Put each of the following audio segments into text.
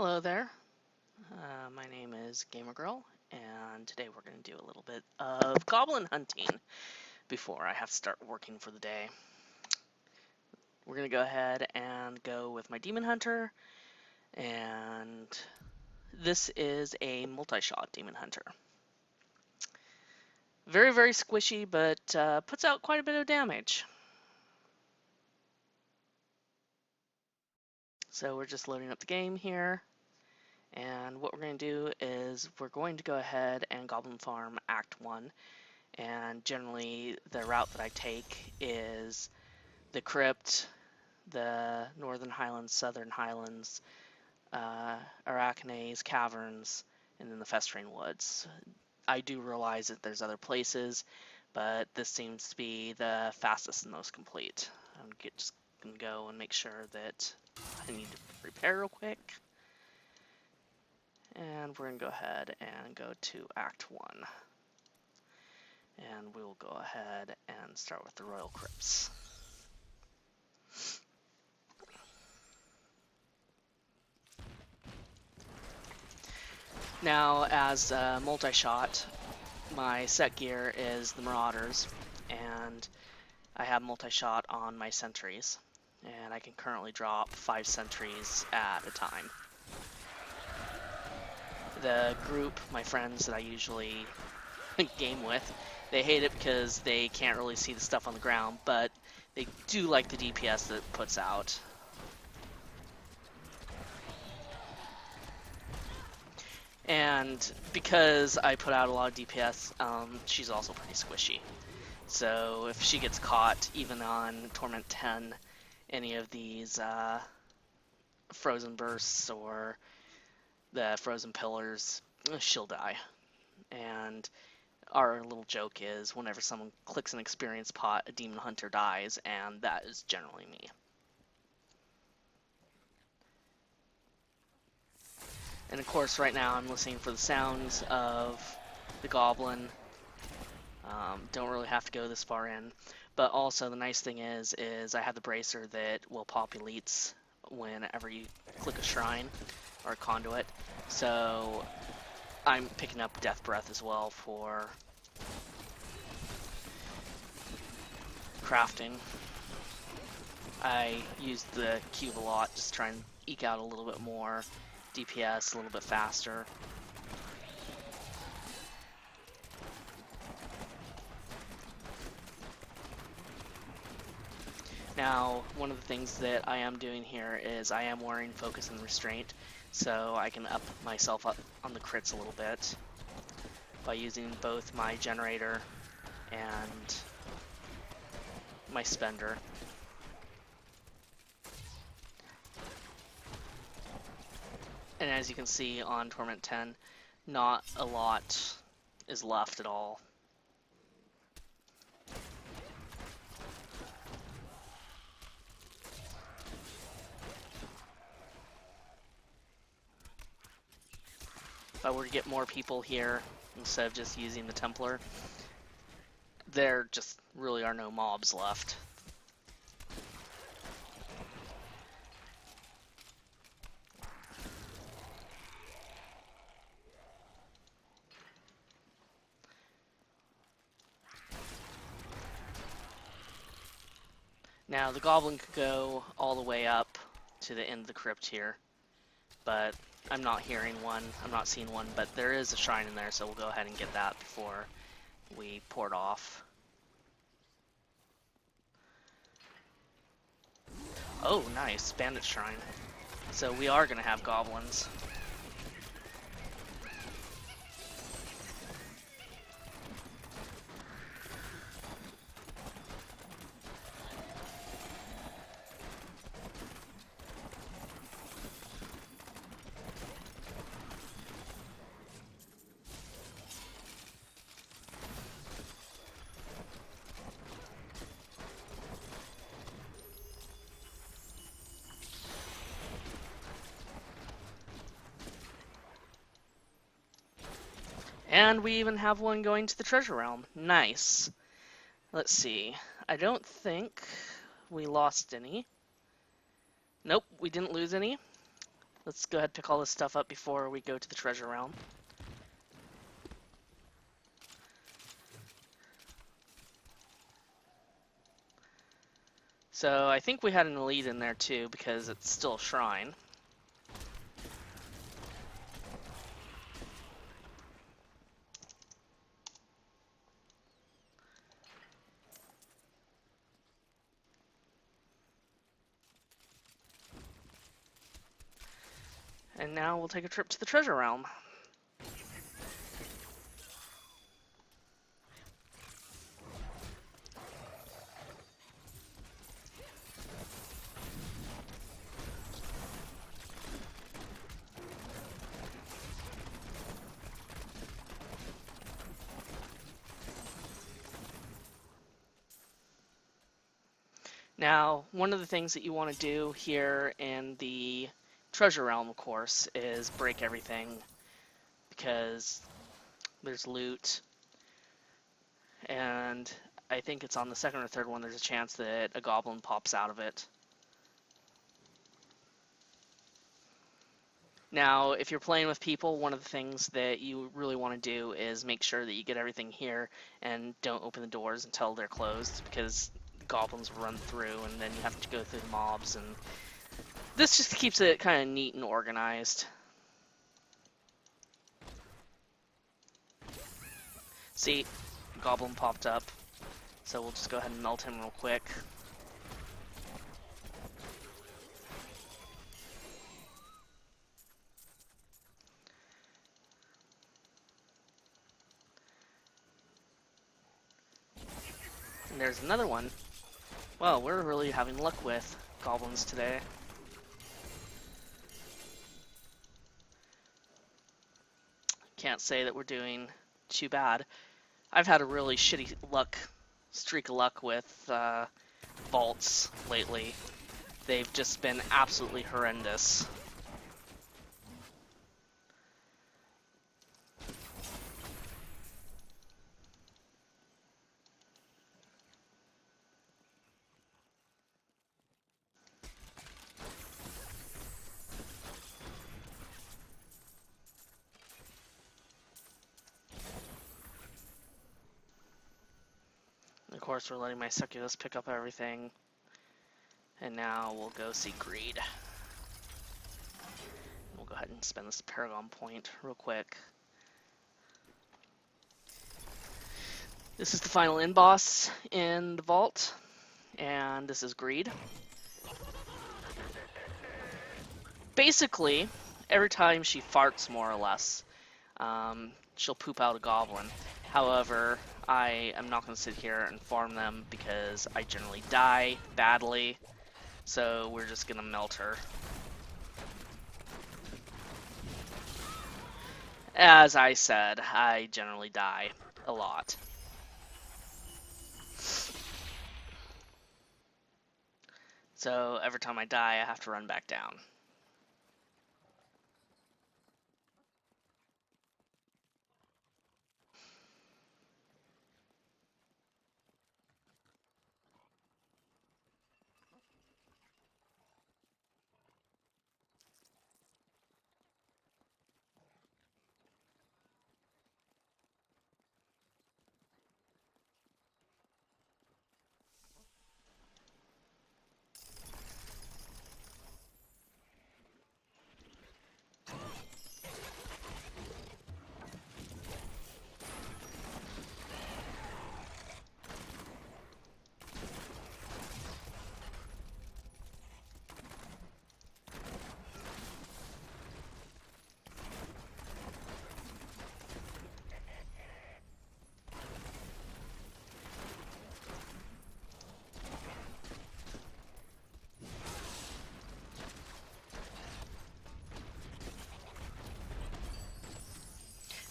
Hello there, my name is Gamer Girl, and today we're going to do a little bit of goblin hunting before I have to start working for the day. We're going to go ahead and go with my Demon Hunter, and this is a multi-shot Demon Hunter. Very, very squishy, but puts out quite a bit of damage. So we're just loading up the game here. And what we're going to do is we're going to go ahead and Goblin Farm Act 1. And generally the route that I take is the Crypt, the Northern Highlands, Southern Highlands, Arachne's Caverns, and then the Festering Woods. I do realize that there's other places, but this seems to be the fastest and most complete. I'm just going to go and make sure that I need to repair real quick. And we're going to go ahead and go to Act 1. And we will go ahead and start with the Royal Crypts. Now, as a multi-shot, my set gear is the Marauders, and I have multi-shot on my sentries, and I can currently drop 5 sentries at a time. The group, my friends that I usually game with, they hate it because they can't really see the stuff on the ground, but they do like the DPS that it puts out. And because I put out a lot of DPS, she's also pretty squishy. So if she gets caught, even on Torment 10, any of these Frozen Bursts or the Frozen Pillars, she'll die. And our little joke is whenever someone clicks an experience pot, a Demon Hunter dies, and that is generally me. And of course, right now I'm listening for the sounds of the Goblin. Don't really have to go this far in. But also the nice thing is I have the bracer that will pop elites whenever you click a shrine or a conduit. So I'm picking up Death Breath as well for crafting. I use the cube a lot, just try and eke out a little bit more DPS, a little bit faster. Now, one of the things that I am doing here is I am wearing Focus and Restraint, so I can up myself up on the crits a little bit by using both my Generator and my Spender. And as you can see on Torment 10, not a lot is left at all. If I were to get more people here, instead of just using the Templar, there just really are no mobs left. Now, the Goblin could go all the way up to the end of the crypt here, but I'm not hearing one, I'm not seeing one, but there is a shrine in there, so we'll go ahead and get that before we port off. Oh, nice, Bandit Shrine. So we are going to have goblins. And we even have one going to the treasure realm. Nice. Let's see. I don't think we lost any. Nope, we didn't lose any. Let's go ahead and pick all this stuff up before we go to the treasure realm. So I think we had an elite in there too, because it's still a shrine. And now we'll take a trip to the treasure realm. Now, one of the things that you want to do here in the treasure realm, of course, is break everything, because there's loot, and I think it's on the second or third one there's a chance that a goblin pops out of it. Now, if you're playing with people, one of the things that you really want to do is make sure that you get everything here and don't open the doors until they're closed, because goblins run through and then you have to go through the mobs, and this just keeps it kind of neat and organized. See, goblin popped up, so we'll just go ahead and melt him real quick. And there's another one. Well, we're really having luck with goblins today. Can't say that we're doing too bad. I've had a really shitty streak of luck with vaults lately. They've just been absolutely horrendous. Of course, we're letting my succubus pick up everything. And now we'll go see Greed. We'll go ahead and spend this Paragon point real quick. This is the final end boss in the vault, and this is Greed. Basically, every time she farts, more or less, she'll poop out a goblin. However, I am not going to sit here and farm them because I generally die badly, so we're just going to melt her. As I said, I generally die a lot. So every time I die, I have to run back down.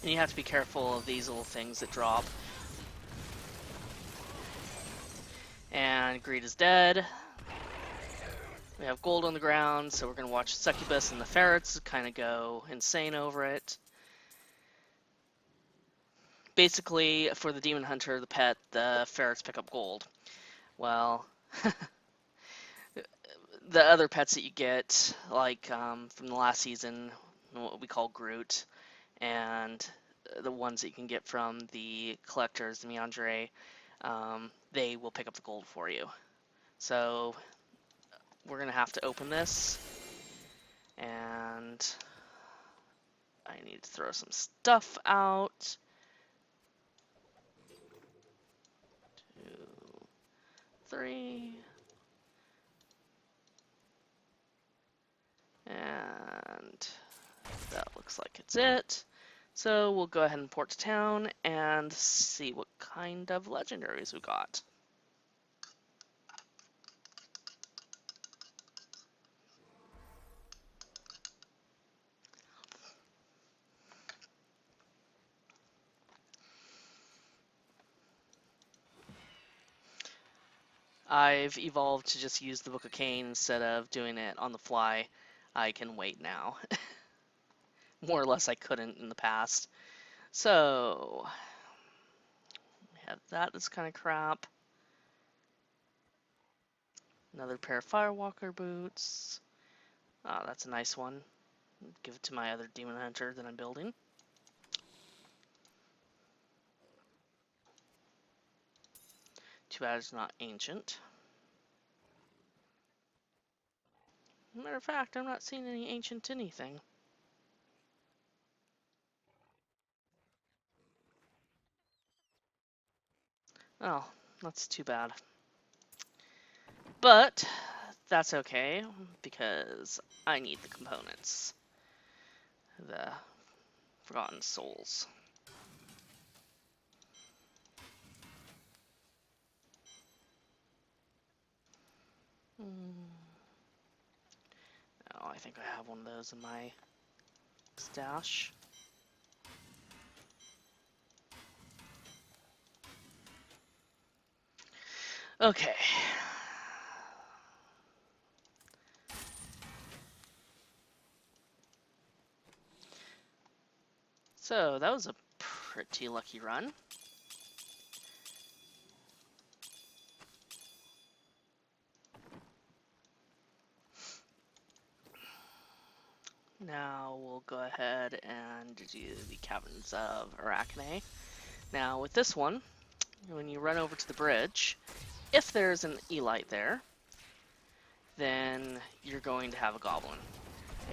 And you have to be careful of these little things that drop. And Greed is dead. We have gold on the ground, so we're going to watch Succubus and the ferrets kind of go insane over it. Basically, for the Demon Hunter, the pet, the ferrets pick up gold. Well, the other pets that you get, like from the last season, what we call Groot, and the ones that you can get from the collectors, the Meandre, they will pick up the gold for you. So we're gonna have to open this, and I need to throw some stuff out. 2, 3, and that looks like it's it. So we'll go ahead and port to town and see what kind of legendaries we got. I've evolved to just use the Book of Cain instead of doing it on the fly. I can wait now. More or less I couldn't in the past. So, we have that. That's kind of crap. Another pair of Firewalker boots. Oh, that's a nice one. Give it to my other Demon Hunter that I'm building. Too bad it's not ancient. Matter of fact, I'm not seeing any ancient anything. Oh, that's too bad. But that's okay, because I need the components. The Forgotten Souls. Oh, I think I have one of those in my stash. Okay. So that was a pretty lucky run. Now we'll go ahead and do the Caverns of Arachne. Now with this one, when you run over to the bridge, if there's an Elite there, then you're going to have a Goblin.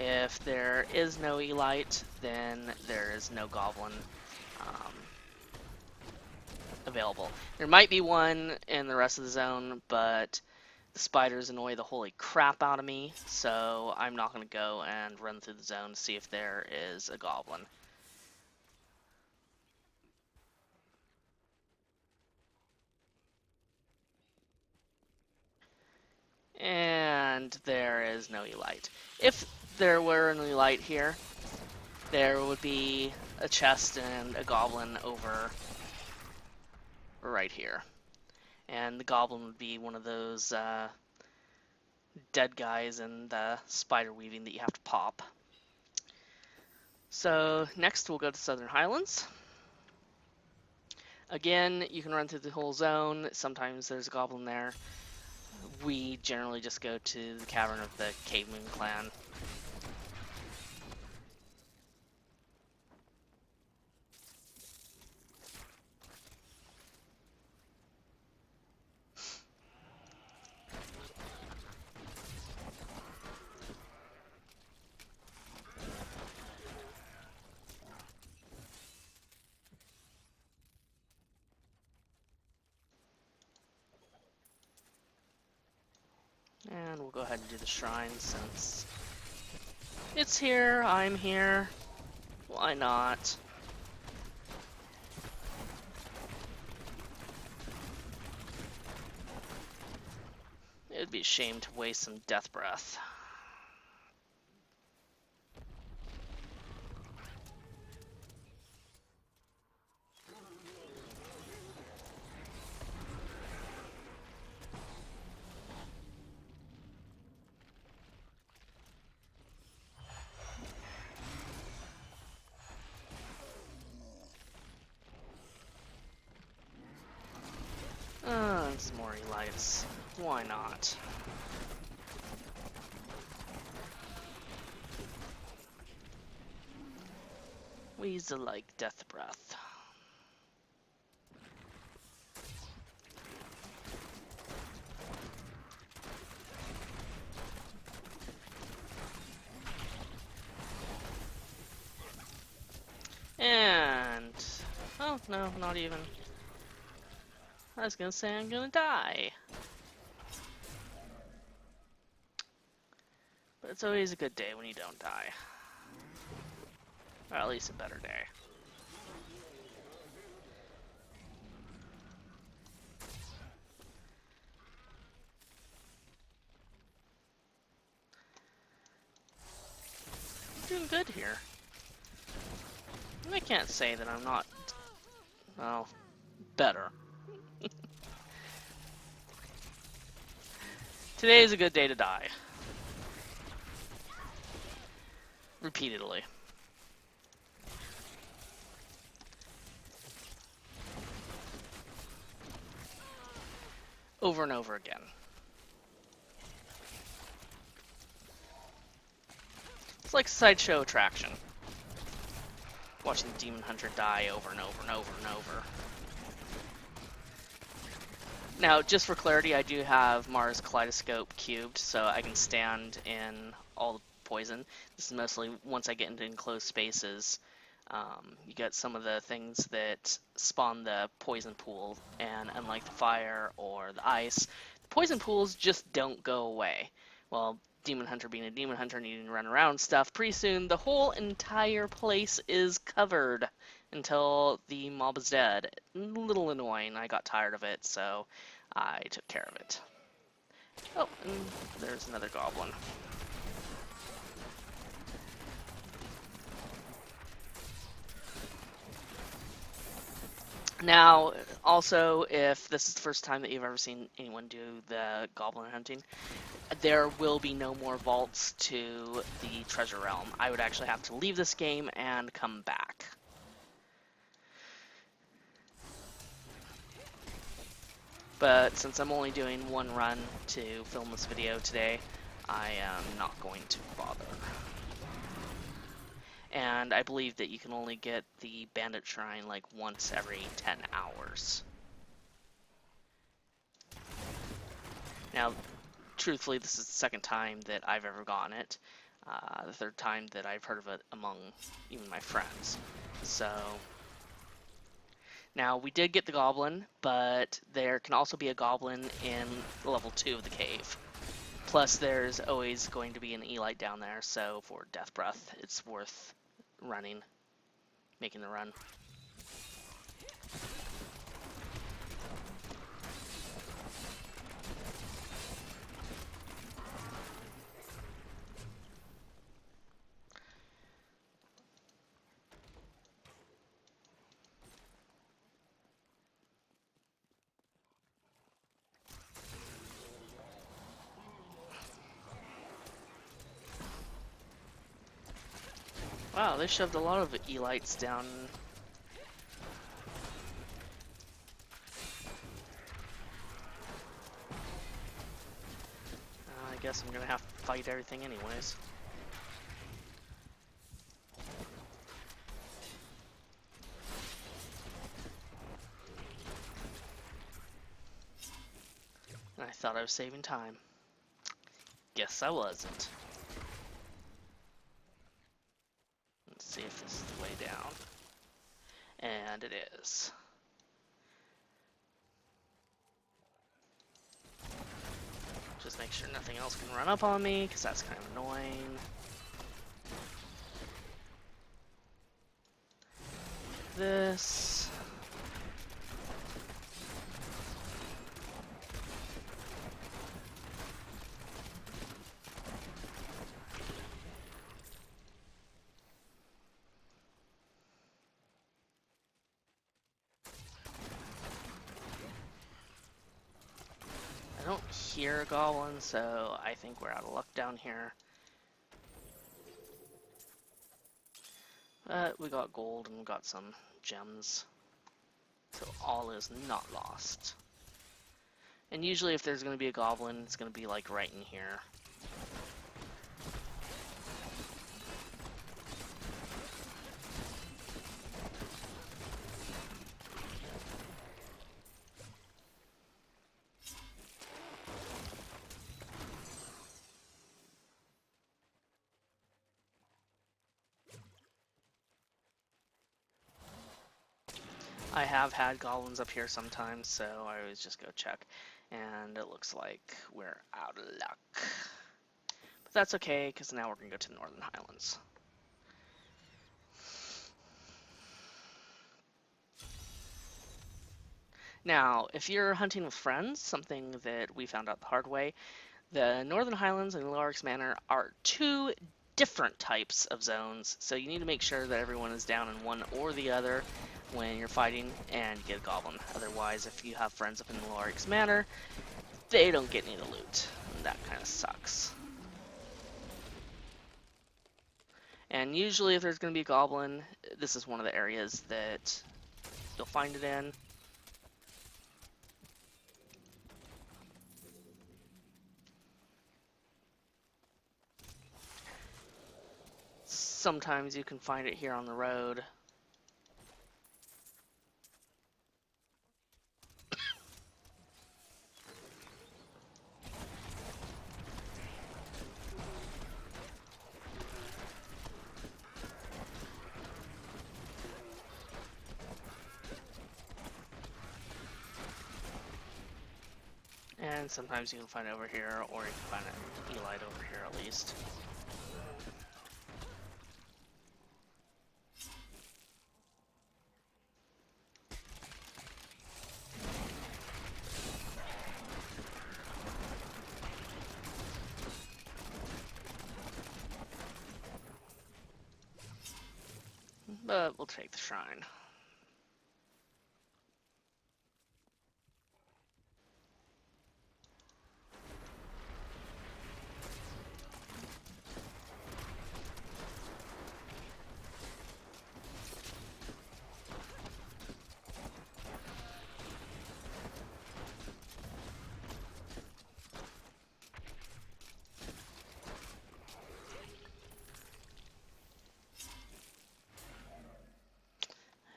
If there is no Elite, then there is no Goblin available. There might be one in the rest of the zone, but the spiders annoy the holy crap out of me, so I'm not going to go and run through the zone to see if there is a Goblin. And there is no Elite. If there were an Elite here, there would be a chest and a Goblin over right here. And the Goblin would be one of those dead guys in the spider weaving that you have to pop. So next we'll go to Southern Highlands. Again, you can run through the whole zone. Sometimes there's a Goblin there. We generally just go to the Cavern of the Caveman Clan. And we'll go ahead and do the shrine since it's here, I'm here. Why not? It'd be a shame to waste some death breath. And some more Elites. Why not? Weasel like death breath. And... oh, no, not even. I was gonna say I'm gonna die. But it's always a good day when you don't die. Or at least a better day. I'm doing good here. And I can't say that I'm not, well, better. Today is a good day to die. Repeatedly. Over and over again. It's like a sideshow attraction. Watching the Demon Hunter die over and over and over and over. Now, just for clarity, I do have Mars Kaleidoscope cubed, so I can stand in all the poison. This is mostly once I get into enclosed spaces. You get some of the things that spawn the poison pool, and unlike the fire or the ice, the poison pools just don't go away. Well, Demon Hunter being a Demon Hunter needing to run around stuff, pretty soon the whole entire place is covered until the mob is dead. A little annoying, I got tired of it, so I took care of it. Oh, and there's another goblin. Now, also, if this is the first time that you've ever seen anyone do the goblin hunting, there will be no more vaults to the treasure realm. I would actually have to leave this game and come back. But since I'm only doing one run to film this video today, I am not going to bother. And I believe that you can only get the Bandit Shrine like once every 10 hours. Now, truthfully, this is the second time that I've ever gotten it. The third time that I've heard of it among even my friends. So, now we did get the Goblin, but there can also be a Goblin in level 2 of the cave. Plus, there's always going to be an Elite down there, so for Death Breath, it's worth running, making the run. Wow, they shoved a lot of Elites down. I guess I'm gonna have to fight everything anyways. I thought I was saving time. Guess I wasn't. Let's see if this is the way down. And it is. Just make sure nothing else can run up on me, because that's kind of annoying. This. I don't hear a goblin, so I think we're out of luck down here. But we got gold and we got some gems, so all is not lost. And usually if there's going to be a goblin, it's going to be like right in here. I have had goblins up here sometimes, so I always just go check. And it looks like we're out of luck. But that's okay, because now we're going to go to the Northern Highlands. Now, if you're hunting with friends, something that we found out the hard way, the Northern Highlands and Lorax Manor are two different types of zones, so you need to make sure that everyone is down in one or the other when you're fighting and get a goblin. Otherwise, if you have friends up in Lorax Manor, they don't get any of the loot, and that kind of sucks. And usually if there's going to be a goblin, this is one of the areas that you'll find it in. Sometimes you can find it here on the road. And sometimes you can find it over here, or you can find it Elite over here at least. But we'll take the shrine.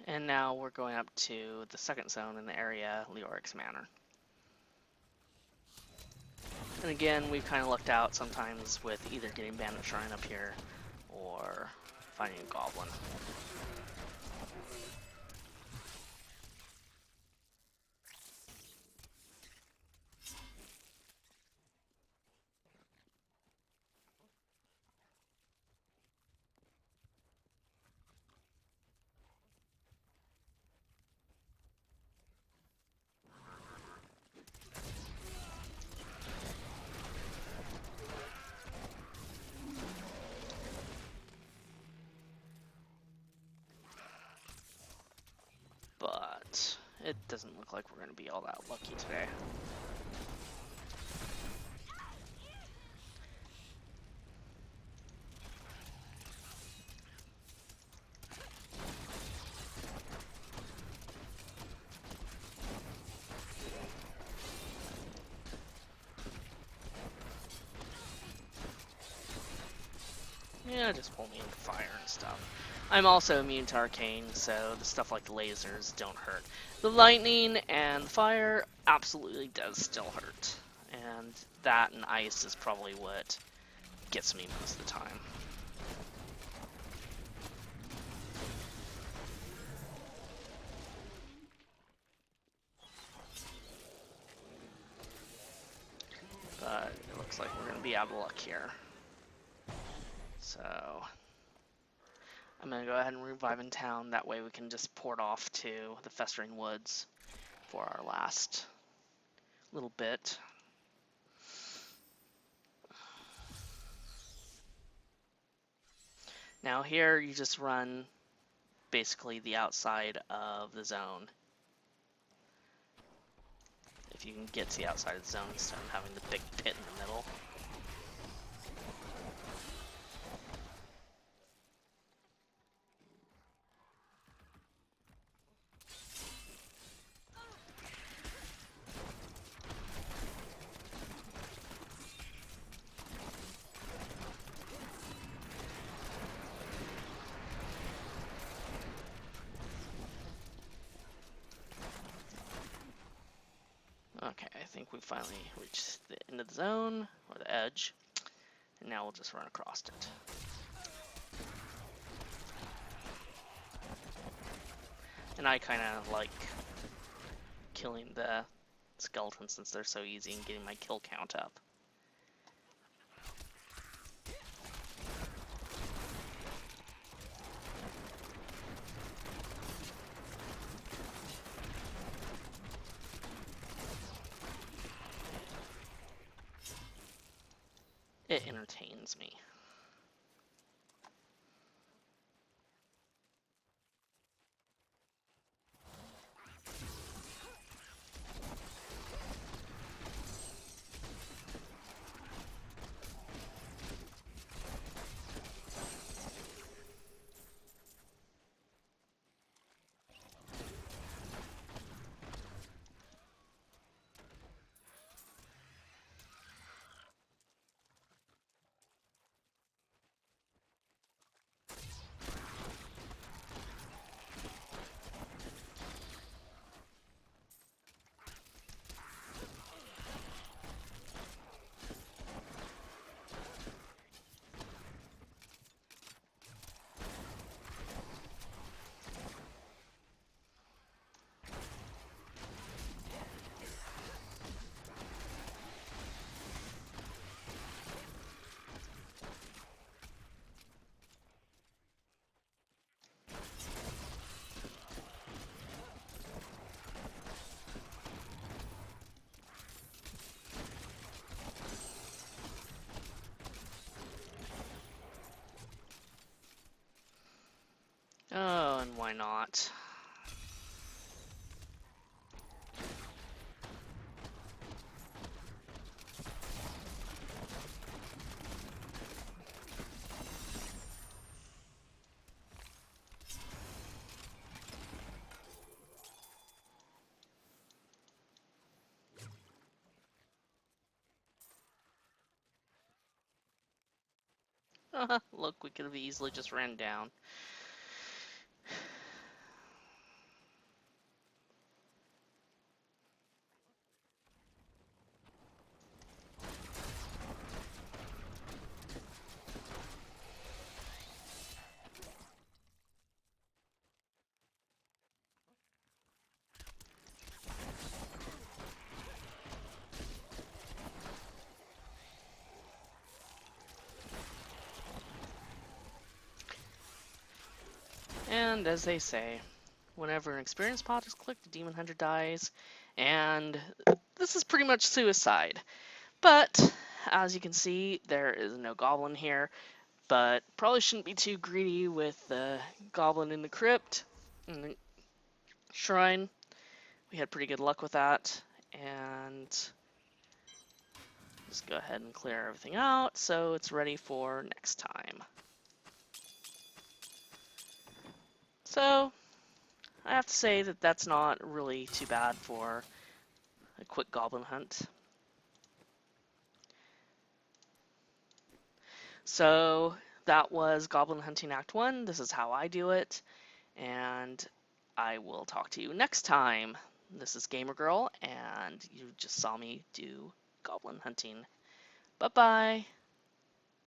And now we're going up to the second zone in the area, Leorix Manor. And again, we've kind of lucked out sometimes with either getting Bandit Shrine up here or finding a Goblin. But it doesn't look like we're going to be all that lucky today. Yeah, just pull me into fire and stuff. I'm also immune to arcane, so the stuff like the lasers don't hurt. The lightning and the fire absolutely does still hurt. And that and ice is probably what gets me most of the time. But it looks like we're going to be out of luck here. So I'm going to go ahead and revive in town. That way we can just port off to the Festering Woods for our last little bit. Now here you just run basically the outside of the zone. If you can get to the outside of the zone instead of having the big pit in the middle. Okay, I think we finally reached the end of the zone, or the edge, and now we'll just run across it. And I kind of like killing the skeletons since they're so easy and getting my kill count up. It entertains me. Oh, and why not? Look, we could have easily just ran down. And as they say, whenever an experience pot is clicked, the demon hunter dies, and this is pretty much suicide. But as you can see, there is no goblin here, but probably shouldn't be too greedy with the goblin in the crypt and the shrine. We had pretty good luck with that, and just go ahead and clear everything out so it's ready for next time. So I have to say that that's not really too bad for a quick goblin hunt. So that was Goblin Hunting Act 1. This is how I do it, and I will talk to you next time. This is Gamer Girl, and you just saw me do goblin hunting. Bye-bye.